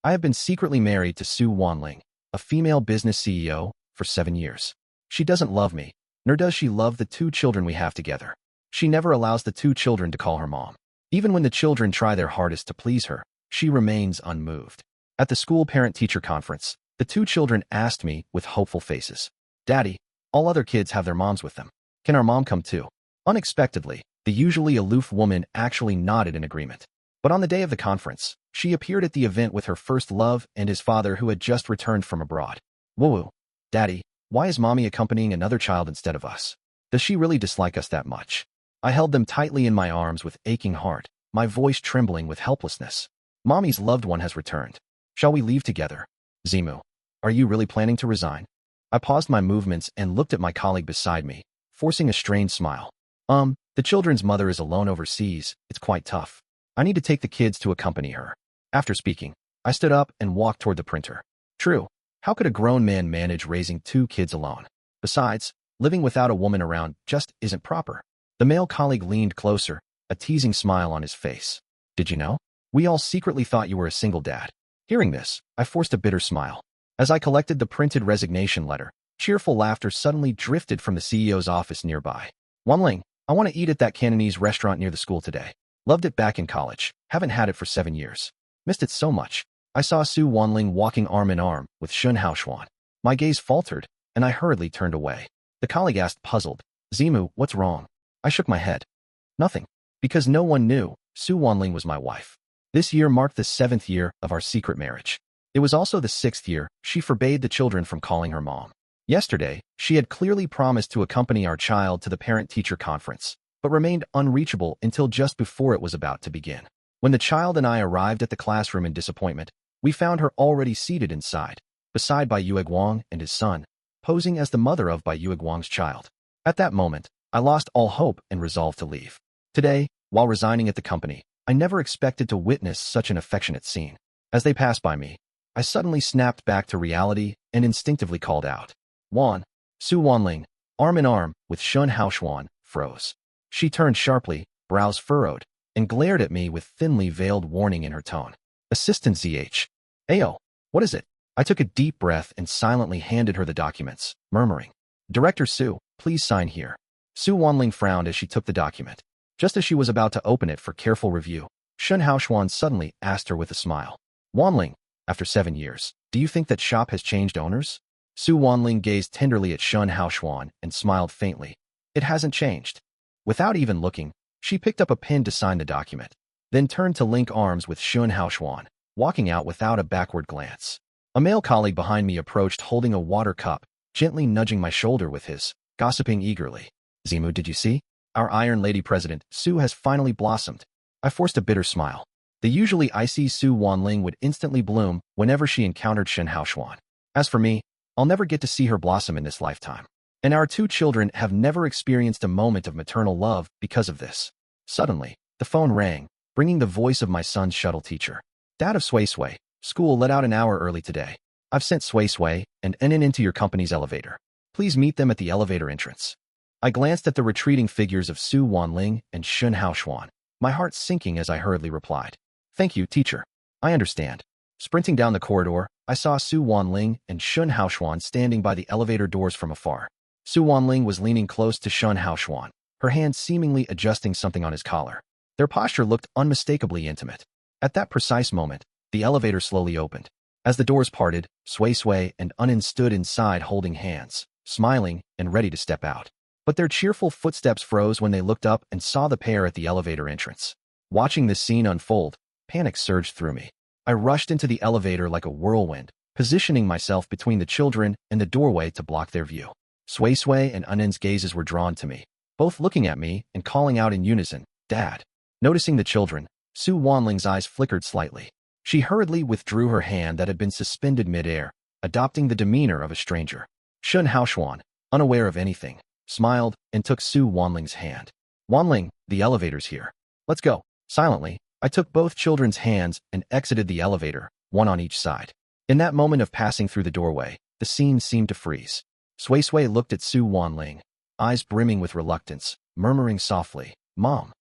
I have been secretly married to Su Wanling, a female business CEO, for 7 years. She doesn't love me, nor does she love the 2 children we have together. She never allows the 2 children to call her mom. Even when the children try their hardest to please her, she remains unmoved. At the school parent-teacher conference, the 2 children asked me with hopeful faces, "Daddy, all other kids have their moms with them. Can our mom come too?" Unexpectedly, the usually aloof woman actually nodded in agreement. But on the day of the conference, she appeared at the event with her first love and his father who had just returned from abroad. "Woo-woo. Daddy, why is mommy accompanying another child instead of us? Does she really dislike us that much?" I held them tightly in my arms with aching heart, my voice trembling with helplessness. "Mommy's loved one has returned. Shall we leave together? Zimu, are you really planning to resign?" I paused my movements and looked at my colleague beside me, forcing a strained smile. The children's mother is alone overseas. It's quite tough. I need to take the kids to accompany her." After speaking, I stood up and walked toward the printer. True, how could a grown man manage raising 2 kids alone? Besides, living without a woman around just isn't proper. The male colleague leaned closer, a teasing smile on his face. "Did you know? We all secretly thought you were a single dad." Hearing this, I forced a bitter smile. As I collected the printed resignation letter, cheerful laughter suddenly drifted from the CEO's office nearby. "Wanling, I want to eat at that Cantonese restaurant near the school today. Loved it back in college. Haven't had it for 7 years. Missed it so much." I saw Su Wanling walking arm in arm with Shun Haoxuan. My gaze faltered, and I hurriedly turned away. The colleague asked, puzzled, "Zimu, what's wrong?" I shook my head. "Nothing." Because no one knew, Su Wanling was my wife. This year marked the 7th year of our secret marriage. It was also the 6th year she forbade the children from calling her mom. Yesterday, she had clearly promised to accompany our child to the parent-teacher conference, but remained unreachable until just before it was about to begin. When the child and I arrived at the classroom in disappointment, we found her already seated inside, beside Bai Yueguang and his son, posing as the mother of Bai Yueguang's child. At that moment, I lost all hope and resolved to leave. Today, while resigning at the company, I never expected to witness such an affectionate scene. As they passed by me, I suddenly snapped back to reality and instinctively called out. "Wan!" Su Wanling, arm in arm with Shun Haoxuan, froze. She turned sharply, brows furrowed, and glared at me with thinly veiled warning in her tone. "Assistant ZH. Ayo, what is it?" I took a deep breath and silently handed her the documents, murmuring, "Director Su, please sign here." Su Wanling frowned as she took the document. Just as she was about to open it for careful review, Shun Haoxuan suddenly asked her with a smile, "Wanling, after 7 years, do you think that shop has changed owners?" Su Wanling gazed tenderly at Shun Haoxuan and smiled faintly. "It hasn't changed." Without even looking, she picked up a pen to sign the document, then turned to link arms with Shun Haoxuan, walking out without a backward glance. A male colleague behind me approached holding a water cup, gently nudging my shoulder with his, gossiping eagerly. "Zimu, did you see? Our Iron Lady President, Su, has finally blossomed." I forced a bitter smile. The usually icy Su Wanling would instantly bloom whenever she encountered Shun Haoxuan. As for me, I'll never get to see her blossom in this lifetime. And our 2 children have never experienced a moment of maternal love because of this. Suddenly, the phone rang, bringing the voice of my son's shuttle teacher. "Dad of Sui Sui, school let out an hour early today. I've sent Sui Sui and Enen into your company's elevator. Please meet them at the elevator entrance." I glanced at the retreating figures of Su Wanling and Shun Haoxuan, my heart sinking as I hurriedly replied, "Thank you, teacher. I understand." Sprinting down the corridor, I saw Su Wanling and Shun Haoxuan standing by the elevator doors from afar. Su Wanling was leaning close to Shun Haoxuan, her hand seemingly adjusting something on his collar. Their posture looked unmistakably intimate. At that precise moment, the elevator slowly opened. As the doors parted, Sui Sui and Enen stood inside holding hands, smiling and ready to step out. But their cheerful footsteps froze when they looked up and saw the pair at the elevator entrance. Watching this scene unfold, panic surged through me. I rushed into the elevator like a whirlwind, positioning myself between the children and the doorway to block their view. Sui Sui and Enen's gazes were drawn to me, both looking at me and calling out in unison, "Dad." Noticing the children, Su Wanling's eyes flickered slightly. She hurriedly withdrew her hand that had been suspended mid-air, adopting the demeanor of a stranger. Shun Haoxuan, unaware of anything, smiled and took Su Wanling's hand. "Wanling, the elevator's here. Let's go." Silently, I took both children's hands and exited the elevator, one on each side. In that moment of passing through the doorway, the scene seemed to freeze. Sui Sui looked at Su Wanling, eyes brimming with reluctance, murmuring softly, "Mom."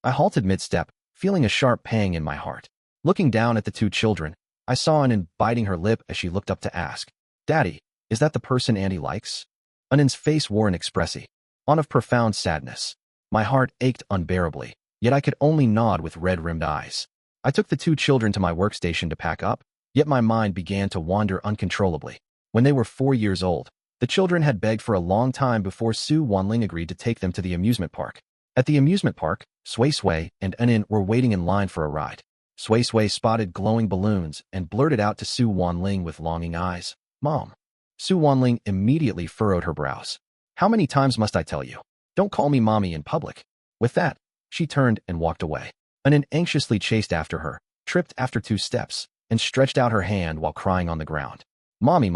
I halted mid-step, feeling a sharp pang in my heart. Looking down at the 2 children, I saw Anin biting her lip as she looked up to ask, Daddy, is that the person Auntie likes? Anin's face wore an expression of profound sadness. My heart ached unbearably, yet I could only nod with red-rimmed eyes. I took the two children to my workstation to pack up, yet my mind began to wander uncontrollably. When they were 4 years old, the children had begged for a long time before Su Wanling agreed to take them to the amusement park. At the amusement park, Sui Sui and Anin were waiting in line for a ride. Sui Sui spotted glowing balloons and blurted out to Su Wanling with longing eyes, Mom. Su Wanling immediately furrowed her brows. How many times must I tell you? Don't call me mommy in public. With that, she turned and walked away. Anin anxiously chased after her, tripped after 2 steps, and stretched out her hand while crying on the ground. Mommy,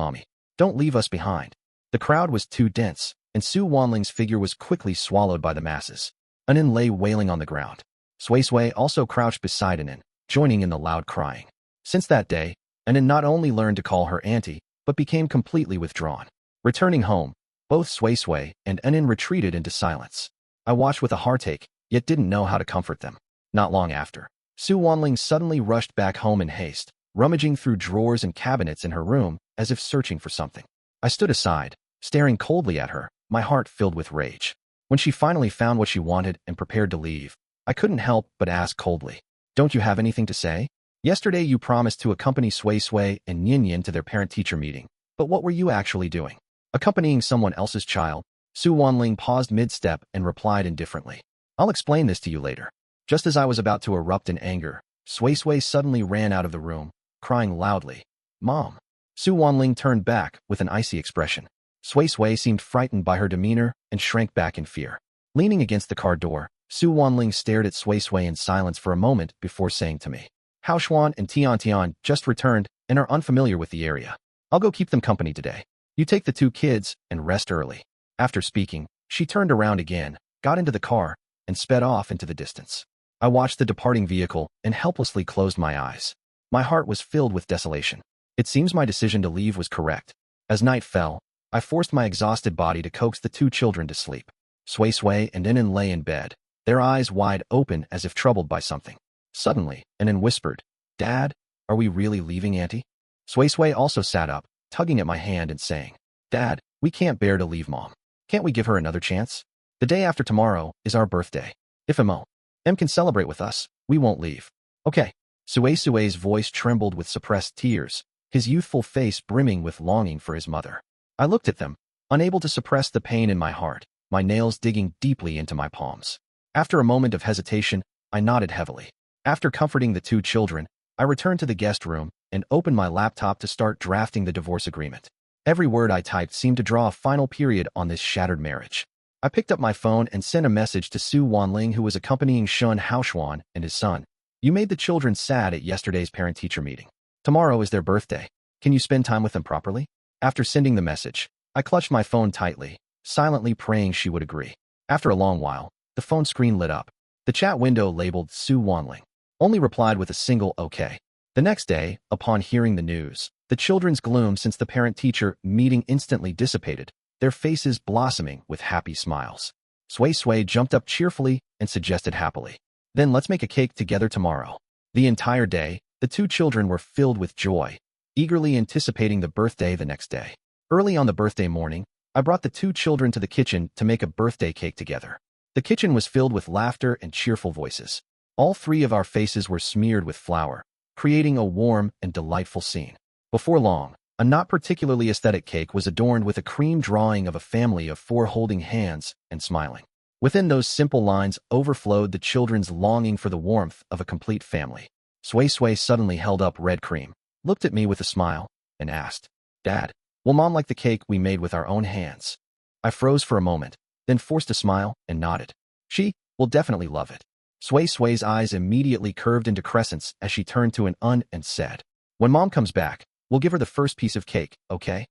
don't leave us behind. The crowd was too dense, and Su Wanling's figure was quickly swallowed by the masses. Anin lay wailing on the ground. Sui Sui also crouched beside Anin, joining in the loud crying. Since that day, Anin not only learned to call her auntie, but became completely withdrawn. Returning home, both Sui Sui and Anin retreated into silence. I watched with a heartache, yet didn't know how to comfort them. Not long after, Su Wanling suddenly rushed back home in haste, rummaging through drawers and cabinets in her room as if searching for something. I stood aside, staring coldly at her, my heart filled with rage. When she finally found what she wanted and prepared to leave, I couldn't help but ask coldly, Don't you have anything to say? Yesterday you promised to accompany Sui Sui and Yin Yin to their parent-teacher meeting, but what were you actually doing? Accompanying someone else's child? Su Wanling paused mid-step and replied indifferently, I'll explain this to you later. Just as I was about to erupt in anger, Sui Sui suddenly ran out of the room, crying loudly, Mom. Su Wanling turned back with an icy expression. Sui Sui seemed frightened by her demeanor and shrank back in fear. Leaning against the car door, Su Wanling stared at Sui Sui in silence for a moment before saying to me, Hao Xuan and Tian Tian just returned and are unfamiliar with the area. I'll go keep them company today. You take the 2 kids and rest early. After speaking, she turned around again, got into the car, and sped off into the distance. I watched the departing vehicle and helplessly closed my eyes. My heart was filled with desolation. It seems my decision to leave was correct. As night fell, I forced my exhausted body to coax the 2 children to sleep. Sui Sui and Anin lay in bed, their eyes wide open as if troubled by something. Suddenly, Anin whispered, Dad, are we really leaving Auntie? Sui Sui also sat up, tugging at my hand and saying, Dad, we can't bear to leave Mom. Can't we give her another chance? The day after tomorrow is our birthday. If M can celebrate with us, we won't leave. Okay. Sui Sui's voice trembled with suppressed tears, his youthful face brimming with longing for his mother. I looked at them, unable to suppress the pain in my heart, my nails digging deeply into my palms. After a moment of hesitation, I nodded heavily. After comforting the 2 children, I returned to the guest room and opened my laptop to start drafting the divorce agreement. Every word I typed seemed to draw a final period on this shattered marriage. I picked up my phone and sent a message to Su Wanling, who was accompanying Shun Haoxuan and his son. You made the children sad at yesterday's parent-teacher meeting. Tomorrow is their birthday. Can you spend time with them properly? After sending the message, I clutched my phone tightly, silently praying she would agree. After a long while, the phone screen lit up. The chat window labeled Su Wanling only replied with a single OK. The next day, upon hearing the news, the children's gloom since the parent-teacher meeting instantly dissipated, their faces blossoming with happy smiles. Sui Sui jumped up cheerfully and suggested happily, Then let's make a cake together tomorrow. The entire day, the 2 children were filled with joy, eagerly anticipating the birthday the next day. Early on the birthday morning, I brought the 2 children to the kitchen to make a birthday cake together. The kitchen was filled with laughter and cheerful voices. All 3 of our faces were smeared with flour, creating a warm and delightful scene. Before long, a not particularly aesthetic cake was adorned with a cream drawing of a family of 4 holding hands and smiling. Within those simple lines overflowed the children's longing for the warmth of a complete family. Sui Sui suddenly held up red cream, looked at me with a smile, and asked, Dad, will Mom like the cake we made with our own hands? I froze for a moment, then forced a smile and nodded. She will definitely love it. Sui Sui's eyes immediately curved into crescents as she turned to an and said, When Mom comes back, we'll give her the first piece of cake, okay?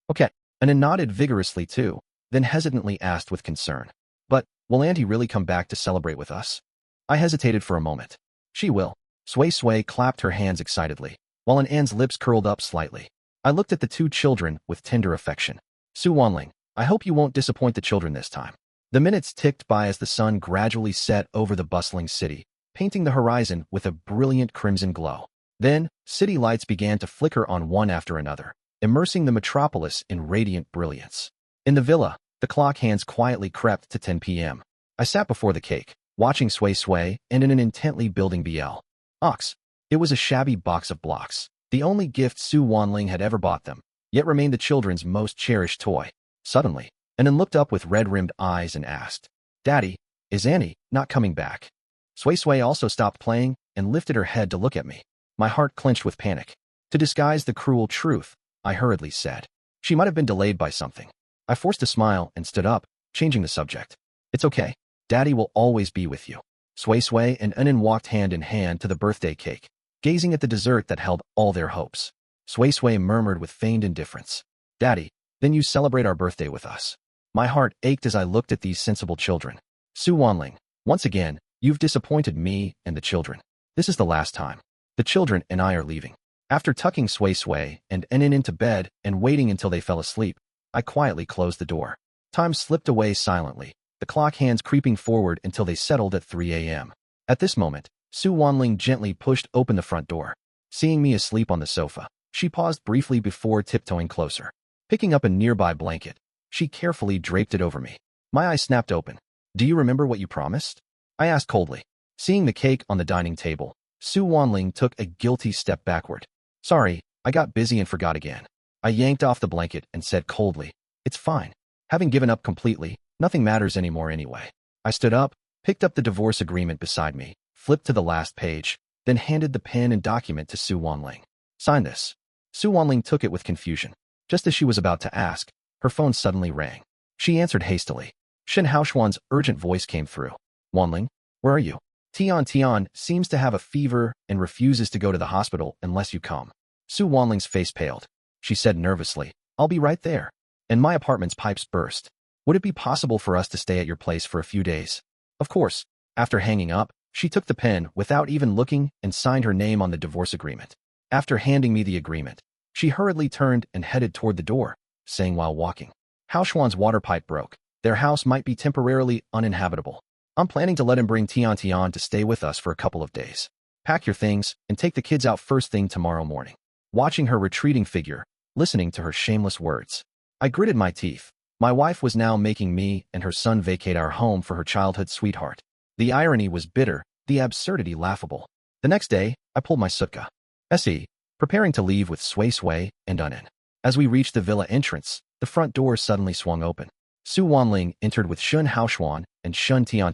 Okay. Anin nodded vigorously too, then hesitantly asked with concern, But, will Auntie really come back to celebrate with us? I hesitated for a moment. She will. Sui Sui clapped her hands excitedly, while An's lips curled up slightly. I looked at the 2 children with tender affection. Su Wanling, I hope you won't disappoint the children this time. The minutes ticked by as the sun gradually set over the bustling city, painting the horizon with a brilliant crimson glow. Then, city lights began to flicker on one after another, immersing the metropolis in radiant brilliance. In the villa, the clock hands quietly crept to 10 p.m. I sat before the cake, watching Sway Sway and in an intently building BL. Ox. It was a shabby box of blocks, the only gift Su Wanling had ever bought them, yet remained the children's most cherished toy. Suddenly, Anan looked up with red-rimmed eyes and asked, "Daddy, is Annie not coming back?" Sway Sway also stopped playing and lifted her head to look at me. My heart clenched with panic. To disguise the cruel truth, I hurriedly said, "She might have been delayed by something." I forced a smile and stood up, changing the subject. "It's okay. Daddy will always be with you." Sway Sway and Anan walked hand in hand to the birthday cake, gazing at the dessert that held all their hopes. Sway Sway murmured with feigned indifference, "Daddy, then you celebrate our birthday with us." My heart ached as I looked at these sensible children. Su Wanling, once again, you've disappointed me and the children. This is the last time. The children and I are leaving. After tucking Sway Sway and Anan into bed and waiting until they fell asleep, I quietly closed the door. Time slipped away silently, the clock hands creeping forward until they settled at 3 a.m. At this moment, Su Wanling gently pushed open the front door. Seeing me asleep on the sofa, she paused briefly before tiptoeing closer. Picking up a nearby blanket, she carefully draped it over me. My eyes snapped open. "Do you remember what you promised?" I asked coldly. Seeing the cake on the dining table, Su Wanling took a guilty step backward. "Sorry, I got busy and forgot again." I yanked off the blanket and said coldly, "It's fine. Having given up completely, nothing matters anymore anyway." I stood up, picked up the divorce agreement beside me, flipped to the last page, then handed the pen and document to Su Wanling. "Sign this." Su Wanling took it with confusion. Just as she was about to ask, her phone suddenly rang. She answered hastily. Shen Haoxuan's urgent voice came through. "Wanling, where are you? Tian seems to have a fever and refuses to go to the hospital unless you come." Su Wanling's face paled. She said nervously, "I'll be right there." And my apartment's pipes burst. "Would it be possible for us to stay at your place for a few days?" Of course. After hanging up, she took the pen without even looking and signed her name on the divorce agreement. After handing me the agreement, she hurriedly turned and headed toward the door, saying while walking, "Haoxuan's water pipe broke. Their house might be temporarily uninhabitable. I'm planning to let him bring Tian to stay with us for a couple of days. Pack your things and take the kids out first thing tomorrow morning." Watching her retreating figure, listening to her shameless words, I gritted my teeth. My wife was now making me and her son vacate our home for her childhood sweetheart. The irony was bitter, the absurdity laughable. The next day, I pulled my sutka. Se, preparing to leave with Sway Sway and Anan. As we reached the villa entrance, the front door suddenly swung open. Su Wanling entered with Shen Haoxuan and Shen Tian.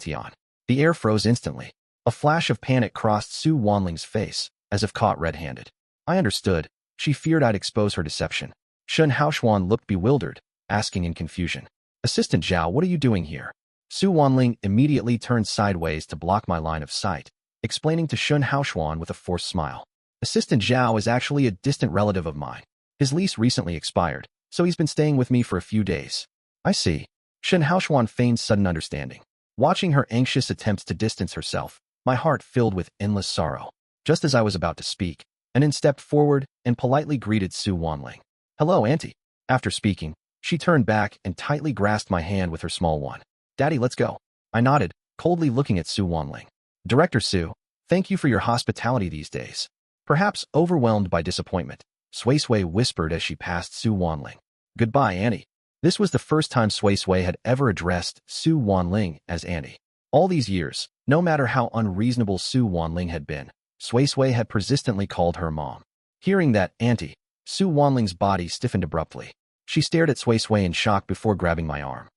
The air froze instantly. A flash of panic crossed Su Wanling's face, as if caught red-handed. I understood. She feared I'd expose her deception. Shen Haoxuan looked bewildered, asking in confusion, "Assistant Zhao, what are you doing here?" Su Wanling immediately turned sideways to block my line of sight, explaining to Shen Haoxuan with a forced smile. "Assistant Zhao is actually a distant relative of mine. His lease recently expired, so he's been staying with me for a few days." "I see." Shen Haoxuan feigned sudden understanding. Watching her anxious attempts to distance herself, my heart filled with endless sorrow. Just as I was about to speak, Anan stepped forward and politely greeted Su Wanling. "Hello, Auntie." After speaking, she turned back and tightly grasped my hand with her small one. "Daddy, let's go." I nodded, coldly looking at Su Wanling. "Director Su, thank you for your hospitality these days." Perhaps overwhelmed by disappointment, Sway Sway whispered as she passed Su Wanling. "Goodbye, Annie." This was the first time Sway Sway had ever addressed Su Wanling as Annie. All these years, no matter how unreasonable Su Wanling had been, Sway Sway had persistently called her mom. Hearing that Auntie, Su Wanling's body stiffened abruptly. She stared at Sway Sway in shock before grabbing my arm.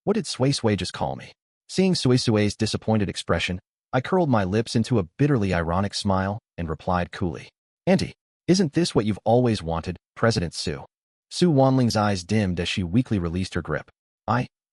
What did Sway Sway just call me?" Seeing Sway Sway's disappointed expression, I curled my lips into a bitterly ironic smile and replied coolly, "Auntie, isn't this what you've always wanted, President Su?" Su Wanling's eyes dimmed as she weakly released her grip.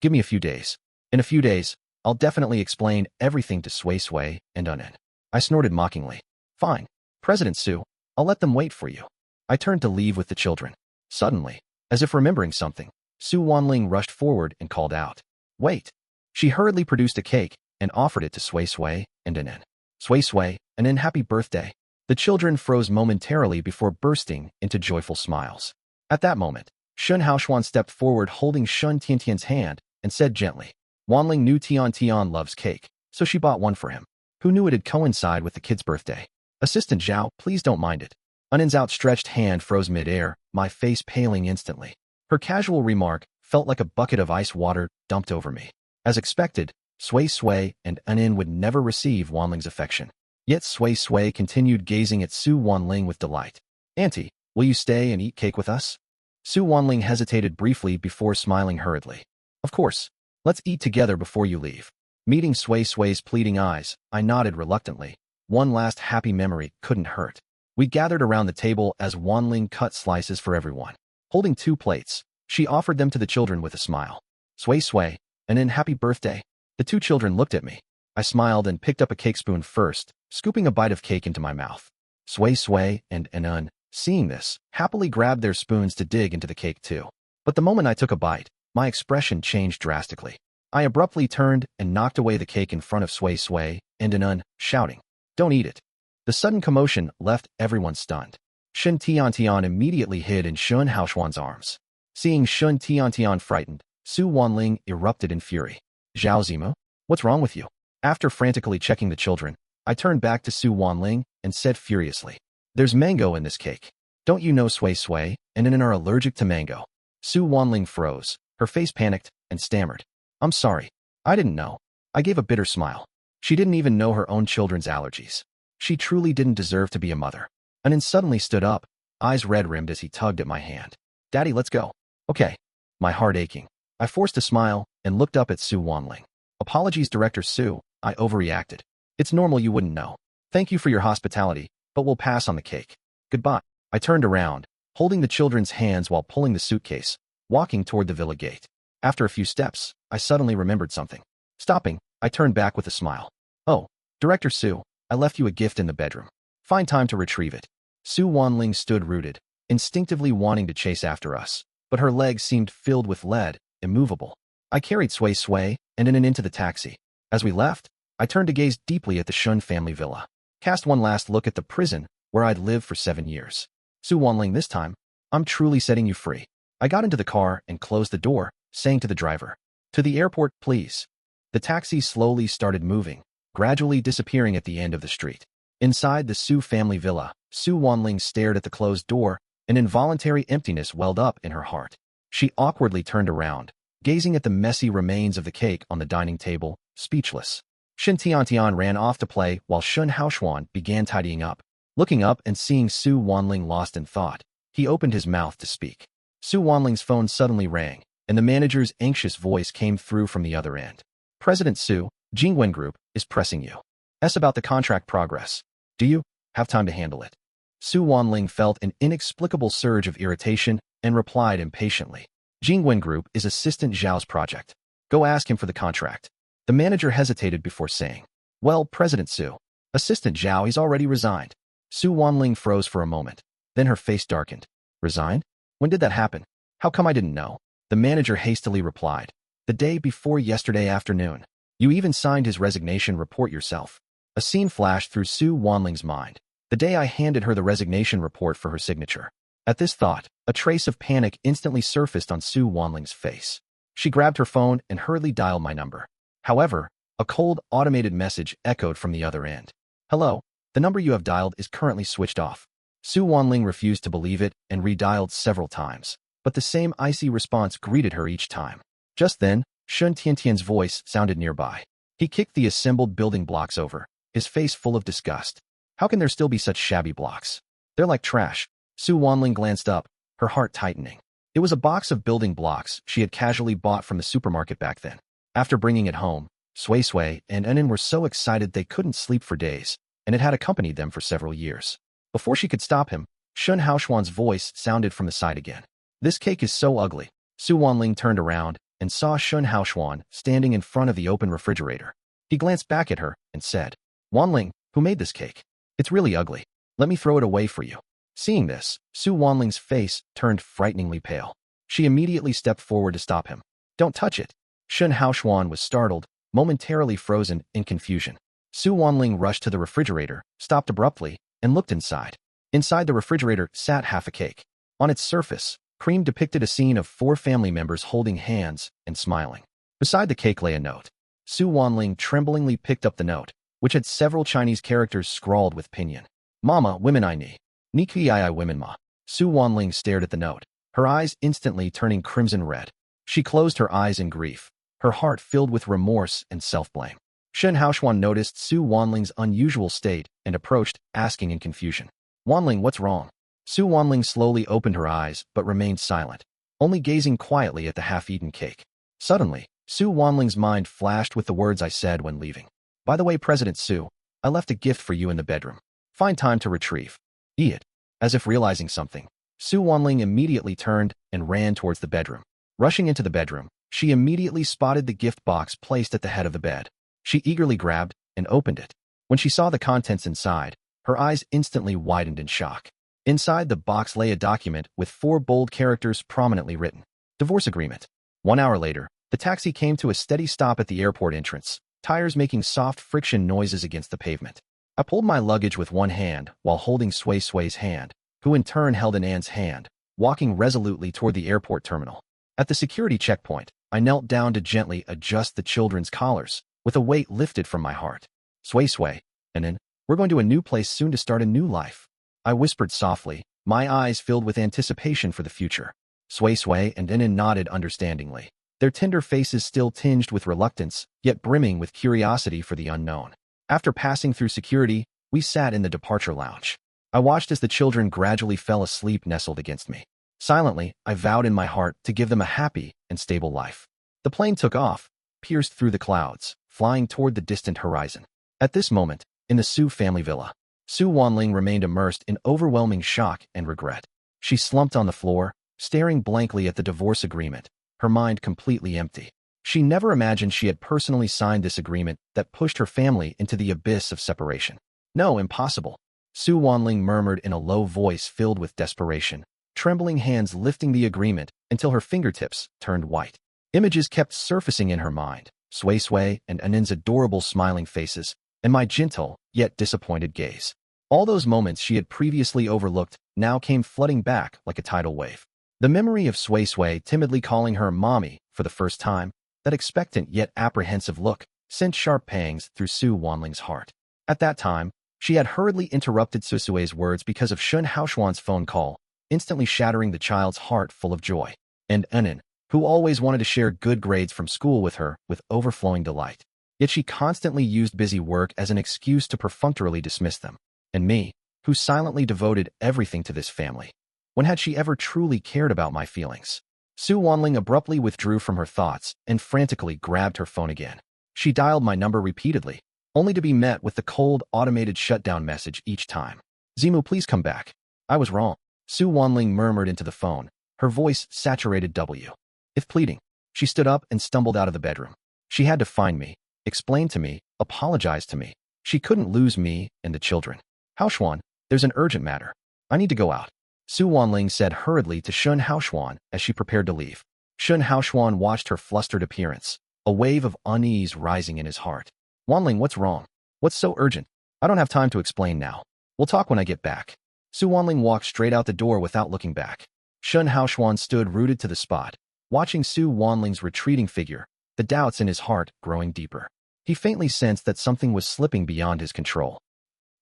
Give me a few days. In a few days, I'll definitely explain everything to Sway Sway and Anan." I snorted mockingly. "Fine, President Su, I'll let them wait for you." I turned to leave with the children. Suddenly, as if remembering something, Su Wanling rushed forward and called out, "Wait." She hurriedly produced a cake and offered it to Sway Sway and Anan. "Sway Sway, Anan, happy birthday." The children froze momentarily before bursting into joyful smiles. At that moment, Shen Haoxuan stepped forward holding Shen Tiantian's hand and said gently, "Wanling knew Tian loves cake, so she bought one for him. Who knew it'd coincide with the kid's birthday?" Assistant Zhao, please don't mind it. Anin's outstretched hand froze mid-air, my face paling instantly. Her casual remark felt like a bucket of ice water dumped over me. As expected, Sui Sui and Anin would never receive Wanling's affection. Yet Sui Sui continued gazing at Su Wanling with delight. Auntie, will you stay and eat cake with us? Su Wanling hesitated briefly before smiling hurriedly. Of course. Let's eat together before you leave. Meeting Sui Sui's pleading eyes, I nodded reluctantly. One last happy memory couldn't hurt. We gathered around the table as Wanling cut slices for everyone. Holding 2 plates, she offered them to the children with a smile. Sui Sui, and then happy birthday. The 2 children looked at me. I smiled and picked up a cake spoon first, scooping a bite of cake into my mouth. Sui Sui and Anan, seeing this, happily grabbed their spoons to dig into the cake too. But the moment I took a bite, my expression changed drastically. I abruptly turned and knocked away the cake in front of Sui Sui and Anan, shouting, "Don't eat it." The sudden commotion left everyone stunned. Shun Tiantian immediately hid in Shun Haoshuan's arms. Seeing Shun Tiantian frightened, Su Wanling erupted in fury. "Zhao Zimu, what's wrong with you?" After frantically checking the children, I turned back to Su Wanling and said furiously, "There's mango in this cake. Don't you know Sui Sui and Anan are allergic to mango?" Su Wanling froze, her face panicked, and stammered, "I'm sorry. I didn't know." I gave a bitter smile. She didn't even know her own children's allergies. She truly didn't deserve to be a mother. Anan suddenly stood up, eyes red-rimmed as he tugged at my hand. "Daddy, let's go." "Okay." My heart aching. I forced a smile and looked up at Su Wanling. "Apologies, Director Su, I overreacted. It's normal you wouldn't know. Thank you for your hospitality, but we'll pass on the cake. Goodbye." I turned around, holding the children's hands while pulling the suitcase, walking toward the villa gate. After a few steps, I suddenly remembered something. Stopping, I turned back with a smile. "Oh, Director Su, I left you a gift in the bedroom. Find time to retrieve it." Su Wanling stood rooted, instinctively wanting to chase after us, but her legs seemed filled with lead, immovable. I carried Sui Sui and Anan into the taxi. As we left, I turned to gaze deeply at the Shun family villa. Cast one last look at the prison where I'd lived for 7 years. "Su Wanling, this time, I'm truly setting you free." I got into the car and closed the door, saying to the driver, "To the airport, please." The taxi slowly started moving, gradually disappearing at the end of the street. Inside the Su family villa, Su Wanling stared at the closed door, an involuntary emptiness welled up in her heart. She awkwardly turned around, gazing at the messy remains of the cake on the dining table, speechless. Shin Tiantian ran off to play while Shun Haoshuan began tidying up. Looking up and seeing Su Wanling lost in thought, he opened his mouth to speak. Su Wanling's phone suddenly rang, and the manager's anxious voice came through from the other end. "President Su, Jingwen Group is pressing you. Ask about the contract progress. Do you have time to handle it?" Su Wanling felt an inexplicable surge of irritation and replied impatiently. "Jingwen Group is Assistant Zhao's project. Go ask him for the contract." The manager hesitated before saying, "Well, President Su, Assistant Zhao, he's already resigned." Su Wanling froze for a moment. Then her face darkened. "Resigned? When did that happen? How come I didn't know?" The manager hastily replied, "The day before yesterday afternoon. You even signed his resignation report yourself." A scene flashed through Su Wanling's mind. The day I handed her the resignation report for her signature. At this thought, a trace of panic instantly surfaced on Su Wanling's face. She grabbed her phone and hurriedly dialed my number. However, a cold, automated message echoed from the other end. "Hello, the number you have dialed is currently switched off." Su Wanling refused to believe it and redialed several times, but the same icy response greeted her each time. Just then, Shun Tiantian's voice sounded nearby. He kicked the assembled building blocks over, his face full of disgust. "How can there still be such shabby blocks? They're like trash." Su Wanling glanced up, her heart tightening. It was a box of building blocks she had casually bought from the supermarket back then. After bringing it home, Sui Sui and Anan were so excited they couldn't sleep for days, and it had accompanied them for several years. Before she could stop him, Shun Haoshuan's voice sounded from the side again. "This cake is so ugly." Su Wanling turned around and saw Shun Haoshuan standing in front of the open refrigerator. He glanced back at her and said, "Wanling, who made this cake? It's really ugly. Let me throw it away for you." Seeing this, Su Wanling's face turned frighteningly pale. She immediately stepped forward to stop him. "Don't touch it." Shun Haoshuan was startled, momentarily frozen in confusion. Su Wanling rushed to the refrigerator, stopped abruptly, and looked inside. Inside the refrigerator sat half a cake. On its surface, cream depicted a scene of 4 family members holding hands and smiling. Beside the cake lay a note. Su Wanling tremblingly picked up the note, which had several Chinese characters scrawled with pinyin. Mama, women I ni. Niki women ma. Su Wanling stared at the note, her eyes instantly turning crimson red. She closed her eyes in grief, her heart filled with remorse and self-blame. Shen Haoshuan noticed Su Wanling's unusual state and approached, asking in confusion. Wanling, what's wrong? Su Wanling slowly opened her eyes but remained silent, only gazing quietly at the half-eaten cake. Suddenly, Su Wanling's mind flashed with the words I said when leaving. By the way, President Su, I left a gift for you in the bedroom. Find time to retrieve. Eat it. As if realizing something, Su Wanling immediately turned and ran towards the bedroom. Rushing into the bedroom, she immediately spotted the gift box placed at the head of the bed. She eagerly grabbed and opened it. When she saw the contents inside, her eyes instantly widened in shock. Inside the box lay a document with 4 bold characters prominently written. Divorce agreement. 1 hour later, the taxi came to a steady stop at the airport entrance, tires making soft friction noises against the pavement. I pulled my luggage with one hand while holding Sui Sui's hand, who in turn held An's hand, walking resolutely toward the airport terminal. At the security checkpoint, I knelt down to gently adjust the children's collars, with a weight lifted from my heart. Sui, Anan, we're going to a new place soon to start a new life. I whispered softly, my eyes filled with anticipation for the future. Sui and Anan nodded understandingly, their tender faces still tinged with reluctance, yet brimming with curiosity for the unknown. After passing through security, we sat in the departure lounge. I watched as the children gradually fell asleep nestled against me. Silently, I vowed in my heart to give them a happy and stable life. The plane took off, pierced through the clouds, flying toward the distant horizon. At this moment, in the Su family villa, Su Wanling remained immersed in overwhelming shock and regret. She slumped on the floor, staring blankly at the divorce agreement, her mind completely empty. She never imagined she had personally signed this agreement that pushed her family into the abyss of separation. No, impossible. Su Wanling murmured in a low voice filled with desperation, trembling hands lifting the agreement until her fingertips turned white. Images kept surfacing in her mind, Sui and Anan's adorable smiling faces, and my gentle, yet disappointed gaze. All those moments she had previously overlooked now came flooding back like a tidal wave. The memory of Sui timidly calling her mommy for the first time, that expectant yet apprehensive look, sent sharp pangs through Su Wanling's heart. At that time, she had hurriedly interrupted Susue's words because of Shen Haoshuan's phone call, instantly shattering the child's heart full of joy. And Anan, who always wanted to share good grades from school with her with overflowing delight. Yet she constantly used busy work as an excuse to perfunctorily dismiss them. And me, who silently devoted everything to this family. When had she ever truly cared about my feelings? Su Wanling abruptly withdrew from her thoughts and frantically grabbed her phone again. She dialed my number repeatedly, only to be met with the cold, automated shutdown message each time. Zimu, please come back. I was wrong. Su Wanling murmured into the phone, her voice saturated W. If pleading, she stood up and stumbled out of the bedroom. She had to find me, explain to me, apologize to me. She couldn't lose me and the children. Haoshuan, there's an urgent matter. I need to go out. Su Wanling said hurriedly to Shen Haoshuan as she prepared to leave. Shen Haoshuan watched her flustered appearance, a wave of unease rising in his heart. Wanling, what's wrong? What's so urgent? I don't have time to explain now. We'll talk when I get back. Su Wanling walked straight out the door without looking back. Shen Haoshuan stood rooted to the spot, watching Su Wanling's retreating figure, the doubts in his heart growing deeper. He faintly sensed that something was slipping beyond his control.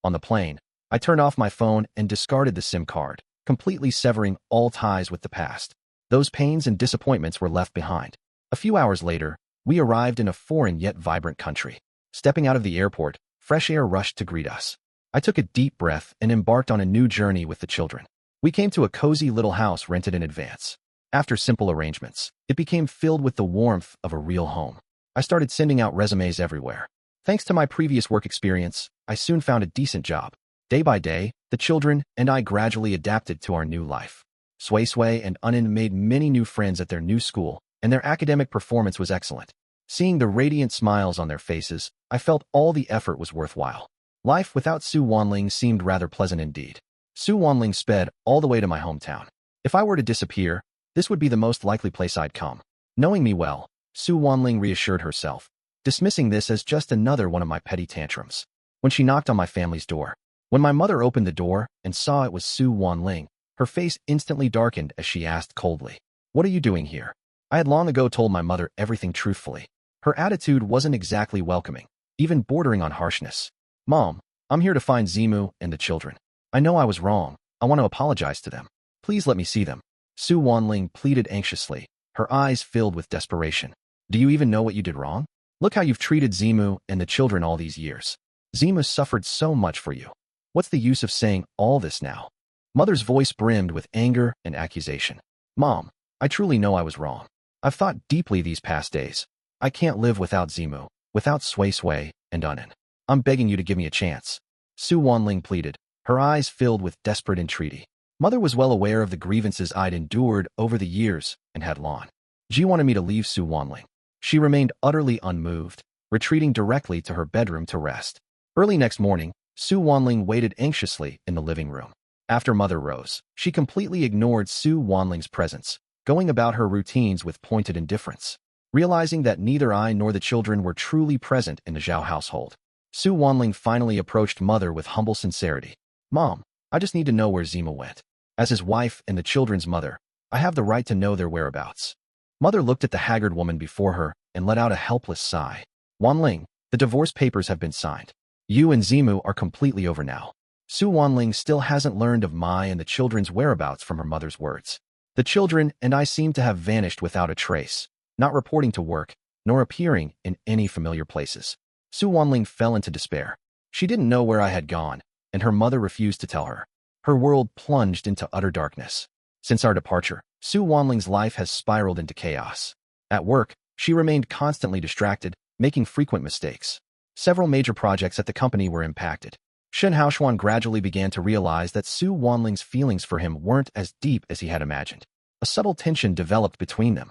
On the plane, I turned off my phone and discarded the SIM card, completely severing all ties with the past. Those pains and disappointments were left behind. A few hours later, we arrived in a foreign yet vibrant country. Stepping out of the airport, fresh air rushed to greet us. I took a deep breath and embarked on a new journey with the children. We came to a cozy little house rented in advance. After simple arrangements, it became filled with the warmth of a real home. I started sending out resumes everywhere. Thanks to my previous work experience, I soon found a decent job. Day by day, the children and I gradually adapted to our new life. Sui and Anan made many new friends at their new school, and their academic performance was excellent. Seeing the radiant smiles on their faces, I felt all the effort was worthwhile. Life without Su Wanling seemed rather pleasant indeed. Su Wanling sped all the way to my hometown. If I were to disappear, this would be the most likely place I'd come. Knowing me well, Su Wanling reassured herself, dismissing this as just another one of my petty tantrums. When she knocked on my family's door, when my mother opened the door and saw it was Su Wanling, her face instantly darkened as she asked coldly, "What are you doing here?" I had long ago told my mother everything truthfully. Her attitude wasn't exactly welcoming, even bordering on harshness. "Mom, I'm here to find Zimu and the children." I know I was wrong. I want to apologize to them. Please let me see them. Su Wanling pleaded anxiously, her eyes filled with desperation. Do you even know what you did wrong? Look how you've treated Zimu and the children all these years. Zimu suffered so much for you. What's the use of saying all this now? Mother's voice brimmed with anger and accusation. Mom, I truly know I was wrong. I've thought deeply these past days. I can't live without Zimu, without Sui Sui and Unin. I'm begging you to give me a chance. Su Wanling pleaded, her eyes filled with desperate entreaty. Mother was well aware of the grievances I'd endured over the years and had lawn. She wanted me to leave Su Wanling. She remained utterly unmoved, retreating directly to her bedroom to rest. Early next morning, Su Wanling waited anxiously in the living room. After Mother rose, she completely ignored Su Wanling's presence, going about her routines with pointed indifference. Realizing that neither I nor the children were truly present in the Zhao household, Su Wanling finally approached Mother with humble sincerity. Mom, I just need to know where Zimu went. As his wife and the children's mother, I have the right to know their whereabouts. Mother looked at the haggard woman before her and let out a helpless sigh. Wanling, the divorce papers have been signed. You and Zimu are completely over now. Su Wanling still hasn't learned of Mai and the children's whereabouts from her mother's words. The children and I seem to have vanished without a trace, not reporting to work, nor appearing in any familiar places. Su Wanling fell into despair. She didn't know where I had gone, and her mother refused to tell her. Her world plunged into utter darkness. Since our departure, Su Wanling's life has spiraled into chaos. At work, she remained constantly distracted, making frequent mistakes. Several major projects at the company were impacted. Shen Haoshuan gradually began to realize that Su Wanling's feelings for him weren't as deep as he had imagined. A subtle tension developed between them.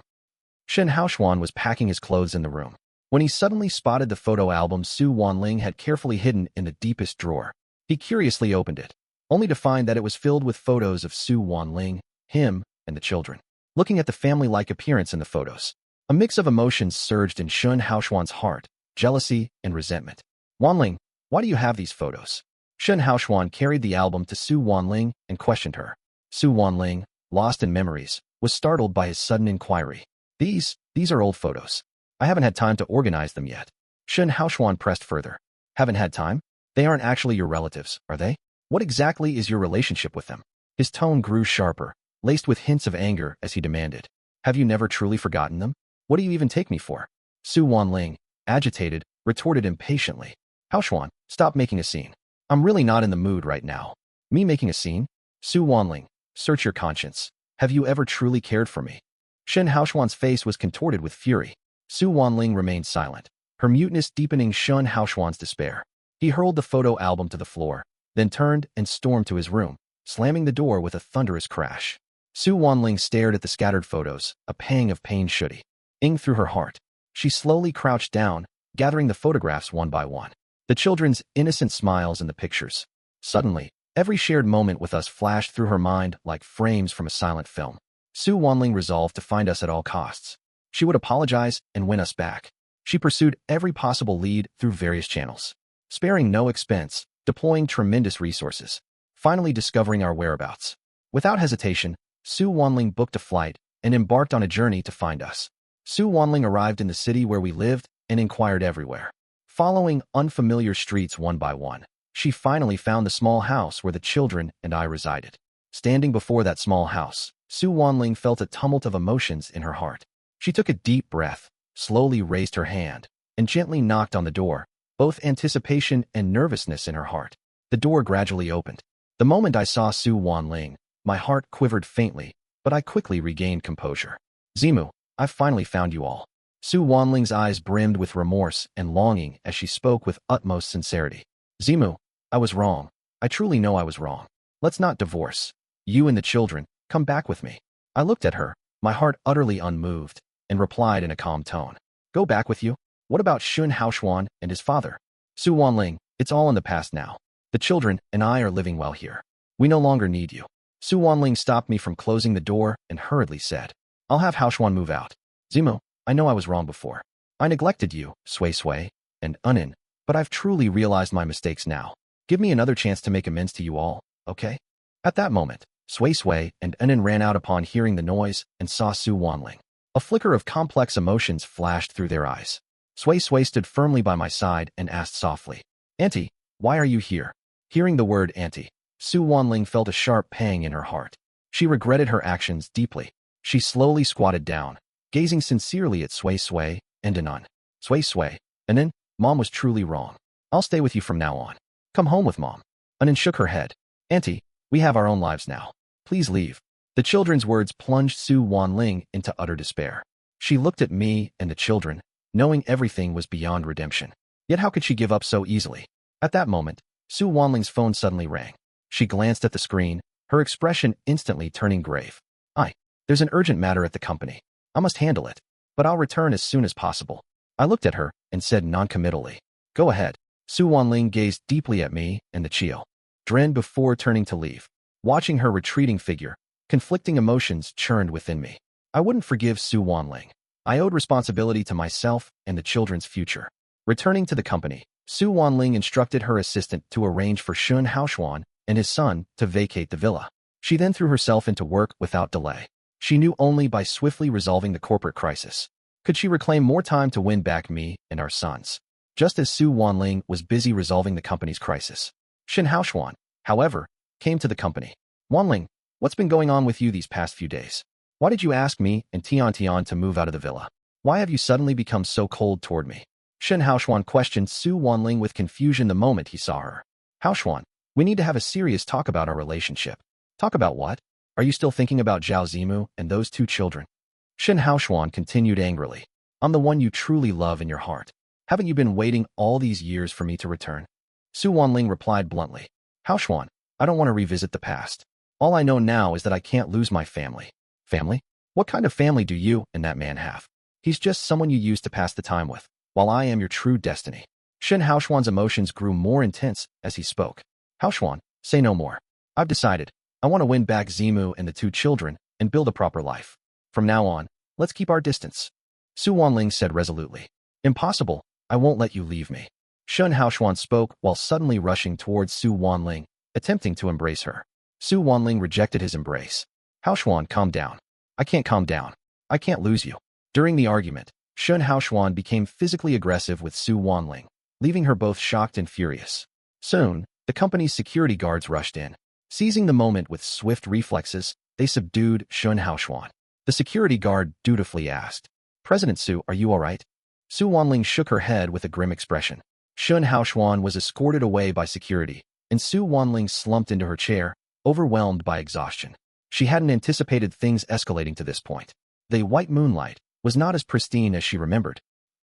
Shen Haoshuan was packing his clothes in the room when he suddenly spotted the photo album Su Wanling had carefully hidden in the deepest drawer. He curiously opened it, only to find that it was filled with photos of Su Wanling, him, and the children. Looking at the family-like appearance in the photos, a mix of emotions surged in Shen Haoshuan's heart, jealousy and resentment. Wanling, why do you have these photos? Shen Haoshuan carried the album to Su Wanling and questioned her. Su Wanling, lost in memories, was startled by his sudden inquiry. These are old photos. I haven't had time to organize them yet. Shen Haoshuan pressed further. Haven't had time? They aren't actually your relatives, are they? What exactly is your relationship with them? His tone grew sharper, laced with hints of anger as he demanded. Have you never truly forgotten them? What do you even take me for? Su Wanling, agitated, retorted impatiently. Haoshuan, stop making a scene. I'm really not in the mood right now. Me making a scene? Su Wanling, search your conscience. Have you ever truly cared for me? Shen Haoshuan's face was contorted with fury. Su Wanling remained silent, her muteness deepening Shen Haoshuan's despair. He hurled the photo album to the floor, then turned and stormed to his room, slamming the door with a thunderous crash. Su Wanling stared at the scattered photos, a pang of pain shooting through her heart. She slowly crouched down, gathering the photographs one by one. The children's innocent smiles in the pictures. Suddenly, every shared moment with us flashed through her mind like frames from a silent film. Su Wanling resolved to find us at all costs. She would apologize and win us back. She pursued every possible lead through various channels, sparing no expense, deploying tremendous resources, finally discovering our whereabouts. Without hesitation, Su Wanling booked a flight and embarked on a journey to find us. Su Wanling arrived in the city where we lived and inquired everywhere. Following unfamiliar streets one by one, she finally found the small house where the children and I resided. Standing before that small house, Su Wanling felt a tumult of emotions in her heart. She took a deep breath, slowly raised her hand, and gently knocked on the door, both anticipation and nervousness in her heart. The door gradually opened. The moment I saw Su Wanling, my heart quivered faintly, but I quickly regained composure. Zimu, I've finally found you all. Su Wanling's eyes brimmed with remorse and longing as she spoke with utmost sincerity. Zimu, I was wrong. I truly know I was wrong. Let's not divorce. You and the children, come back with me. I looked at her, my heart utterly unmoved, and replied in a calm tone. Go back with you? What about Shen Haoshuan and his father? Su Wanling, it's all in the past now. The children and I are living well here. We no longer need you. Su Wanling stopped me from closing the door and hurriedly said, I'll have Haoshuan move out. Zimu, I know I was wrong before. I neglected you, Sui Sui, and Unin, but I've truly realized my mistakes now. Give me another chance to make amends to you all, okay? At that moment, Sui Sui and Unin ran out upon hearing the noise and saw Su Wanling. A flicker of complex emotions flashed through their eyes. Sui Sui stood firmly by my side and asked softly, Auntie, why are you here? Hearing the word auntie, Su Wanling felt a sharp pang in her heart. She regretted her actions deeply. She slowly squatted down, gazing sincerely at Sui Sui and Anan. Sui Sui, Anan, Mom was truly wrong. I'll stay with you from now on. Come home with Mom. Anan shook her head. Auntie, we have our own lives now. Please leave. The children's words plunged Su Wanling into utter despair. She looked at me and the children, knowing everything was beyond redemption. Yet how could she give up so easily? At that moment, Su Wanling's phone suddenly rang. She glanced at the screen, her expression instantly turning grave. There's an urgent matter at the company. I must handle it, but I'll return as soon as possible. I looked at her and said noncommittally, Go ahead. Su Wanling gazed deeply at me and the Chio. Dren before turning to leave. Watching her retreating figure, conflicting emotions churned within me. I wouldn't forgive Su Wanling. I owed responsibility to myself and the children's future. Returning to the company, Su Wanling instructed her assistant to arrange for Shun Haoxuan and his son to vacate the villa. She then threw herself into work without delay. She knew only by swiftly resolving the corporate crisis could she reclaim more time to win back me and our sons. Just as Su Wanling was busy resolving the company's crisis, Shin Haoxuan, however, came to the company. Wanling, what's been going on with you these past few days? Why did you ask me and Tian Tian to move out of the villa? Why have you suddenly become so cold toward me? Shin Haoxuan questioned Su Wanling with confusion the moment he saw her. Haoxuan, we need to have a serious talk about our relationship. Talk about what? Are you still thinking about Zhao Zimu and those two children? Shin Haoxuan continued angrily. I'm the one you truly love in your heart. Haven't you been waiting all these years for me to return? Su Wanling replied bluntly. Haoxuan, I don't want to revisit the past. All I know now is that I can't lose my family. Family? What kind of family do you and that man have? He's just someone you use to pass the time with, while I am your true destiny. Shin Haoxuan's emotions grew more intense as he spoke. Haoxuan, say no more. I've decided. I want to win back Zimu and the two children and build a proper life. From now on, let's keep our distance. Su Wanling said resolutely. Impossible. I won't let you leave me. Shun Haoxuan spoke while suddenly rushing towards Su Wanling, attempting to embrace her. Su Wanling rejected his embrace. Haoxuan, calm down. I can't calm down. I can't lose you. During the argument, Shun Haoxuan became physically aggressive with Su Wanling, leaving her both shocked and furious. Soon, the company's security guards rushed in. Seizing the moment with swift reflexes, they subdued Shun Haoxuan. The security guard dutifully asked, President Su, are you all right? Su Wanling shook her head with a grim expression. Shun Haoxuan was escorted away by security, and Su Wanling slumped into her chair, overwhelmed by exhaustion. She hadn't anticipated things escalating to this point. The white moonlight was not as pristine as she remembered.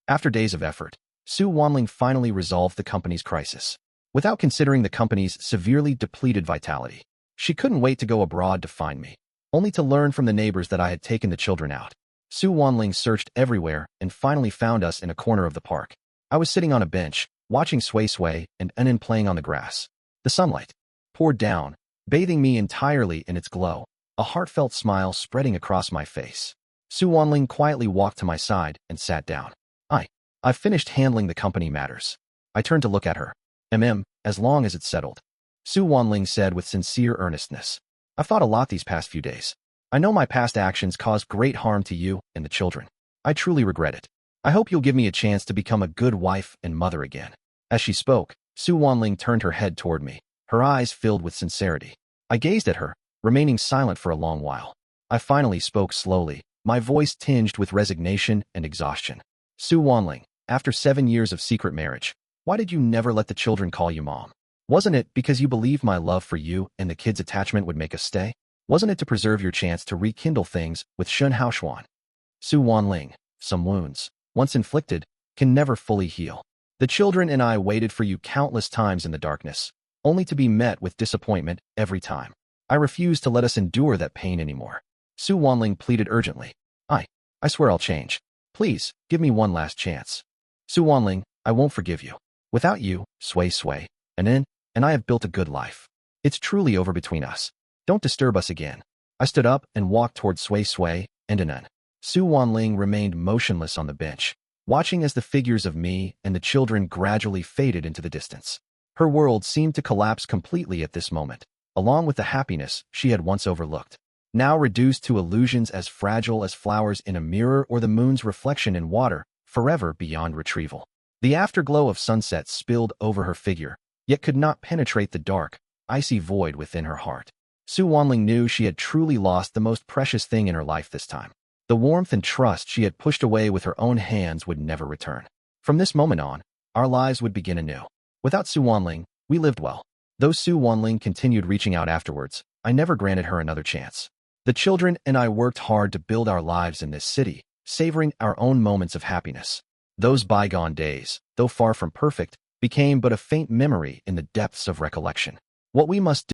After days of effort, Su Wanling finally resolved the company's crisis. Without considering the company's severely depleted vitality, she couldn't wait to go abroad to find me, only to learn from the neighbors that I had taken the children out. Su Wanling searched everywhere and finally found us in a corner of the park. I was sitting on a bench, watching Sui Sui and Enin playing on the grass. The sunlight poured down, bathing me entirely in its glow, a heartfelt smile spreading across my face. Su Wanling quietly walked to my side and sat down. I've finished handling the company matters. I turned to look at her. As long as it's settled. Su Wanling said with sincere earnestness. I've thought a lot these past few days. I know my past actions caused great harm to you and the children. I truly regret it. I hope you'll give me a chance to become a good wife and mother again. As she spoke, Su Wanling turned her head toward me, her eyes filled with sincerity. I gazed at her, remaining silent for a long while. I finally spoke slowly, my voice tinged with resignation and exhaustion. Su Wanling, after 7 years of secret marriage, why did you never let the children call you mom? Wasn't it because you believed my love for you and the kids' attachment would make us stay? Wasn't it to preserve your chance to rekindle things with Shun Haoxuan? Su Wanling, some wounds, once inflicted, can never fully heal. The children and I waited for you countless times in the darkness, only to be met with disappointment every time. I refuse to let us endure that pain anymore. Su Wanling pleaded urgently. I swear I'll change. Please, give me one last chance. Su Wanling, I won't forgive you. Without you, Sui Sui, and I have built a good life. It's truly over between us. Don't disturb us again. I stood up and walked toward Sui Sui and Anan. Su Wanling remained motionless on the bench, watching as the figures of me and the children gradually faded into the distance. Her world seemed to collapse completely at this moment, along with the happiness she had once overlooked, now reduced to illusions as fragile as flowers in a mirror or the moon's reflection in water, forever beyond retrieval. The afterglow of sunset spilled over her figure, yet could not penetrate the dark, icy void within her heart. Su Wanling knew she had truly lost the most precious thing in her life this time. The warmth and trust she had pushed away with her own hands would never return. From this moment on, our lives would begin anew. Without Su Wanling, we lived well. Though Su Wanling continued reaching out afterwards, I never granted her another chance. The children and I worked hard to build our lives in this city, savoring our own moments of happiness. Those bygone days, though far from perfect, became but a faint memory in the depths of recollection. What we must